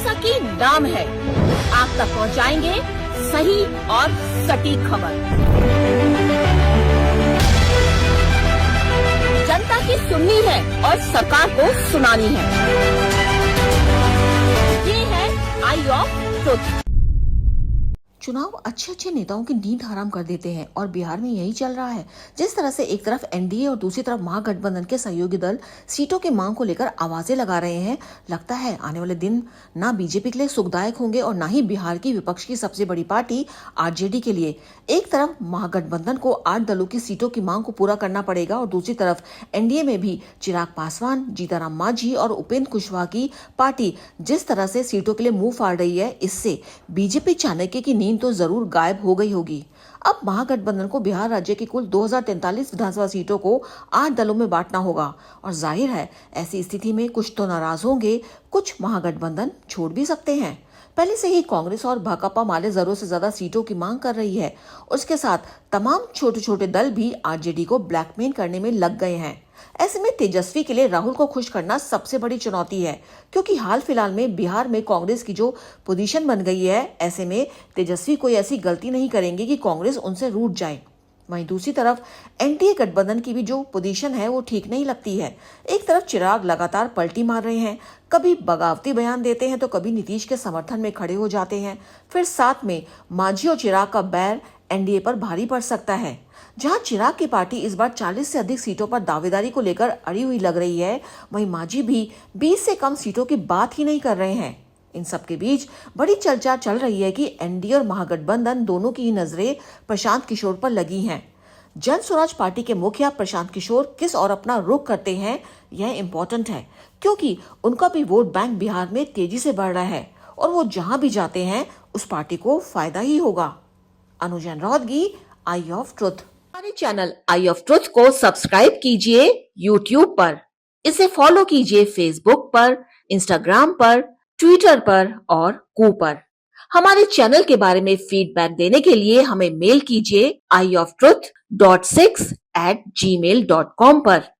जैसा कि नाम है, आप तक पहुंचाएंगे सही और सटीक खबर। जनता की सुननी है और सरकार को सुनानी है। ये है आई ऑफ ट्रुथ। चुनाव अच्छे अच्छे नेताओं की नींद हराम कर देते हैं और बिहार में यही चल रहा है। जिस तरह से एक तरफ एनडीए और दूसरी तरफ महागठबंधन के सहयोगी दल सीटों की मांग को लेकर आवाजें लगा रहे हैं, लगता है आने वाले दिन ना बीजेपी के लिए सुखदायक होंगे और ना ही बिहार की विपक्ष की सबसे बड़ी पार्टी आरजेडी के लिए। एक तरफ महागठबंधन को 8 दलों की सीटों की मांग को पूरा करना पड़ेगा और दूसरी तरफ एनडीए में भी चिराग पासवान, जीतनराम मांझी और उपेंद्र कुशवाहा की पार्टी जिस तरह से सीटों के लिए मुंह फाड़ रही है, इससे बीजेपी चाणक्य की नींद तो जरूर गायब हो गई होगी। अब महागठबंधन को बिहार राज्य की कुल 2043 विधानसभा सीटों को 8 दलों में बांटना होगा और जाहिर है ऐसी स्थिति में कुछ तो नाराज होंगे, कुछ महागठबंधन छोड़ भी सकते हैं। पहले से ही कांग्रेस और भाकपा माले जरूरत से ज्यादा सीटों की मांग कर रही है। उसके साथ तमाम छोटे छोटे दल भी आरजेडी को ब्लैकमेल करने में लग गए हैं। ऐसे में तेजस्वी के लिए राहुल को खुश करना सबसे बड़ी चुनौती है, क्योंकि हाल फिलहाल में बिहार में कांग्रेस की जो पोजीशन बन गई है, ऐसे में तेजस्वी कोई ऐसी गलती नहीं करेंगे कि कांग्रेस उनसे रूठ जाए। वहीं दूसरी तरफ एनडीए गठबंधन की भी जो पोजीशन है वो ठीक नहीं लगती है। एक तरफ चिराग लगातार पलटी मार रहे हैं, कभी बगावती बयान देते हैं तो कभी नीतीश के समर्थन में खड़े हो जाते हैं। फिर साथ में मांझी और चिराग का बैर एनडीए पर भारी पड़ सकता है। जहां चिराग की पार्टी इस बार 40 से अधिक सीटों पर दावेदारी को लेकर अड़ी हुई लग रही है, वहीं मांझी भी 20 से कम सीटों की बात ही नहीं कर रहे हैं। इन सब के बीच बड़ी चर्चा चल रही है कि एनडीए और महागठबंधन दोनों की नजरें प्रशांत किशोर पर लगी हैं। जन स्वराज पार्टी के मुखिया प्रशांत किशोर किस और अपना रुख करते हैं, यह इम्पोर्टेंट है, क्योंकि उनका भी वोट बैंक बिहार में तेजी से बढ़ रहा है और वो जहां भी जाते हैं उस पार्टी को फायदा ही होगा। अनुजन रौदगी, आई ऑफ ट्रुथ। हमारे चैनल आई ऑफ ट्रुथ को सब्सक्राइब कीजिए यूट्यूब पर, इसे फॉलो कीजिए फेसबुक पर, इंस्टाग्राम पर, ट्विटर पर और कू पर। हमारे चैनल के बारे में फीडबैक देने के लिए हमें मेल कीजिए ioftruth.6@gmail.com पर।